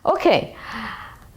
Okay,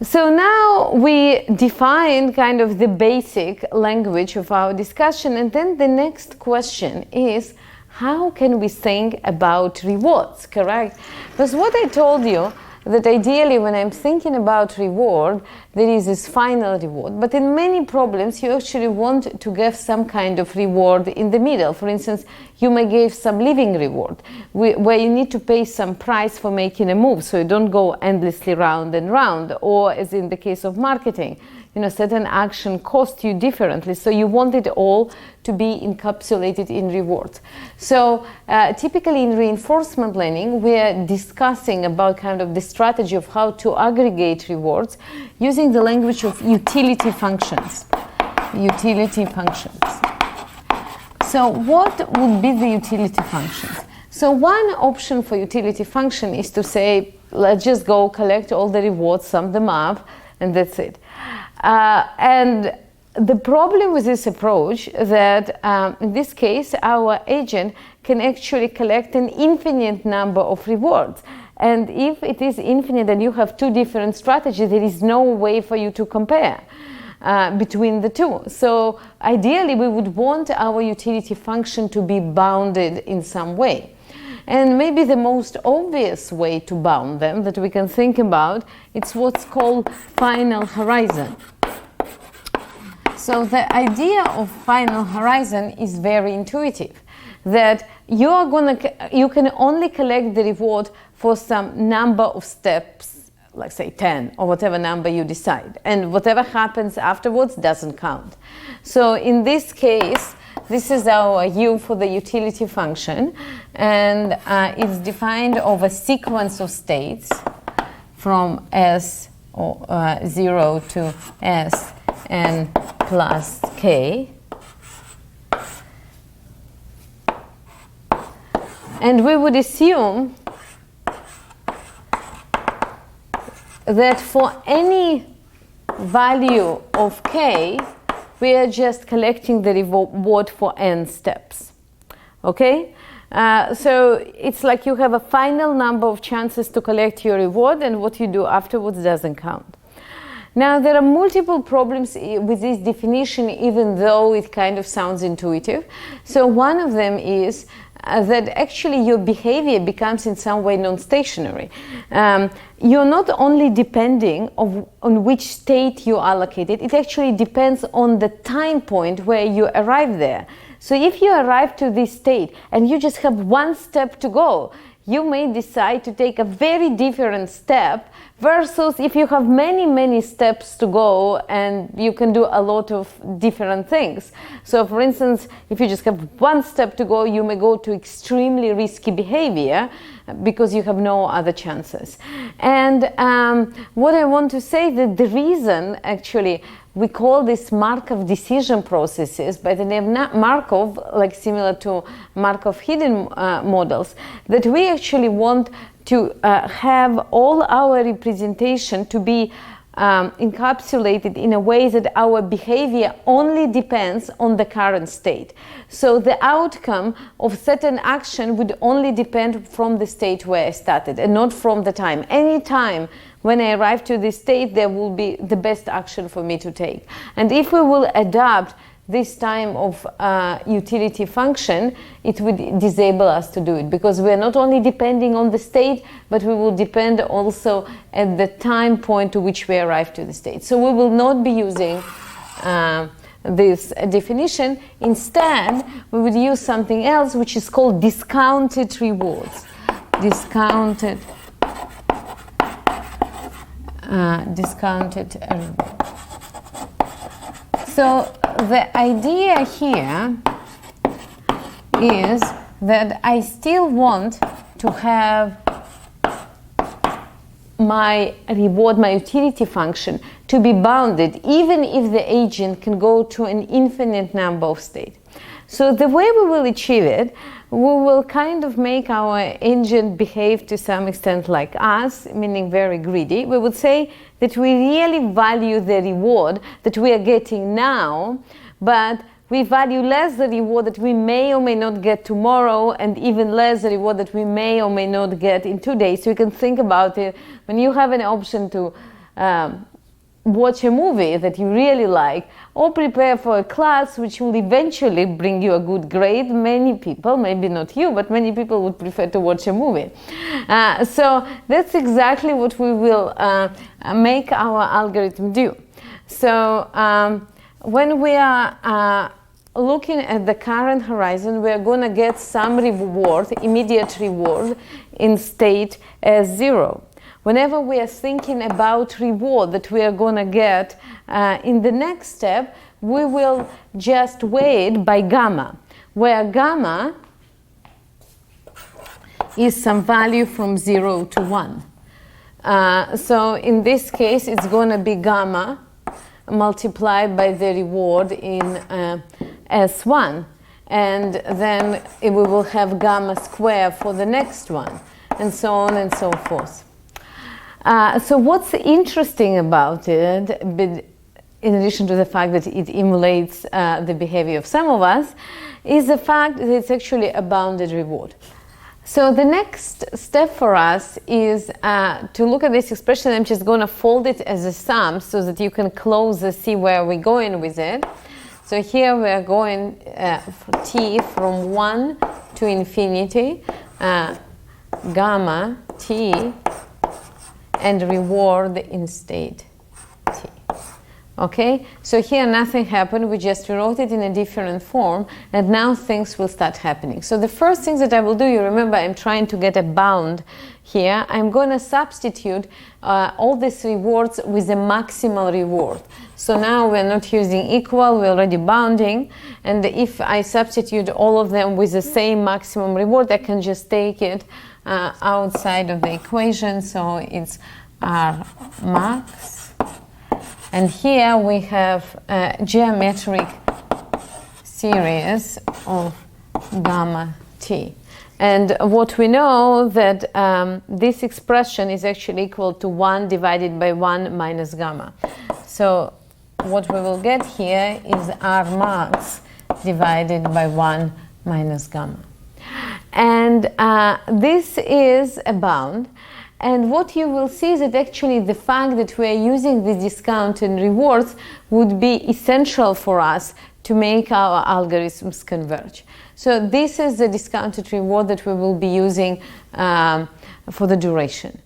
so now we define kind of the basic language of our discussion, and then the next question is, how can we think about rewards, correct? Because what I told you, that ideally when I'm thinking about reward, there is this final reward. But in many problems, you actually want to give some kind of reward in the middle. For instance, you may give some living reward, where you need to pay some price for making a move, so you don't go endlessly round and round. Or as in the case of marketing, certain action costs you differently, so you want it all to be encapsulated in rewards. So typically in reinforcement learning, we are discussing about kind of the strategy of how to aggregate rewards using the language of utility functions. Utility functions. So what would be the utility functions? So one option for utility function is to say, let's just go collect all the rewards, sum them up, and that's it. And the problem with this approach that in this case our agent can actually collect an infinite number of rewards, and if it is infinite and you have two different strategies, there is no way for you to compare between the two. So ideally we would want our utility function to be bounded in some way. And maybe the most obvious way to bound them that we can think about, it's what's called final horizon. So the idea of final horizon is very intuitive, that you can only collect the reward for some number of steps, like say 10 or whatever number you decide, and whatever happens afterwards doesn't count. So in this case, this is our U for the utility function, and it's defined over a sequence of states from S or 0 to S n plus k. And we would assume that for any value of k, we are just collecting the reward for n steps. Okay? So it's like you have a final number of chances to collect your reward, and what you do afterwards doesn't count. Now, there are multiple problems with this definition, even though it kind of sounds intuitive. So one of them is that actually your behavior becomes in some way non-stationary. You're not only depending on which state you allocated, it actually depends on the time point where you arrive there. So if you arrive to this state and you just have one step to go, you may decide to take a very different step versus if you have many steps to go and you can do a lot of different things. So for instance, if you just have one step to go, you may go to extremely risky behavior because you have no other chances. And what I want to say that the reason actually we call this Markov decision processes by the name Markov, like similar to Markov hidden models, that we actually want to have all our representation to be encapsulated in a way that our behavior only depends on the current state. So the outcome of certain action would only depend from the state where I started and not from the time. Any time when I arrive to this state, there will be the best action for me to take. And if we will adopt this time of utility function, it would disable us to do it, because we are not only depending on the state, but we will depend also at the time point to which we arrive to the state. So we will not be using this definition. Instead, we would use something else which is called discounted rewards. Discounted reward. So the idea here is that I still want to have my reward, my utility function, to be bounded, even if the agent can go to an infinite number of states. So the way we will achieve it, we will kind of make our agent behave to some extent like us, meaning very greedy. We would say that we really value the reward that we are getting now, but we value less the reward that we may or may not get tomorrow, and even less the reward that we may or may not get in 2 days. So you can think about it when you have an option to watch a movie that you really like, or prepare for a class which will eventually bring you a good grade. Many people, maybe not you, but many people would prefer to watch a movie. So that's exactly what we will make our algorithm do. So when we are looking at the current horizon, we are going to get some reward, immediate reward, in state as 0. Whenever we are thinking about reward that we are going to get in the next step, we will just weigh it by gamma, where gamma is some value from 0 to 1. So in this case, it's going to be gamma multiplied by the reward in S1. And then we will have gamma squared for the next one, and so on and so forth. So what's interesting about it, in addition to the fact that it emulates the behavior of some of us, is the fact that it's actually a bounded reward. So the next step for us is to look at this expression. I'm just going to fold it as a sum so that you can close and see where we're going with it. So here we are going for t from 1 to infinity, gamma t, and reward in state t. Okay, so here nothing happened, we just wrote it in a different form, and now things will start happening. So the first thing that I will do, you remember I'm trying to get a bound here, I'm going to substitute all these rewards with a maximal reward. So now we're not using equal, we're already bounding, and if I substitute all of them with the same maximum reward, I can just take it outside of the equation, so it's R max, and here we have a geometric series of gamma t. And what we know that this expression is actually equal to 1 divided by 1 minus gamma. So what we will get here is R max divided by 1 minus gamma. And this is a bound. And what you will see is that actually the fact that we are using this discount and rewards would be essential for us to make our algorithms converge. So this is the discounted reward that we will be using for the duration.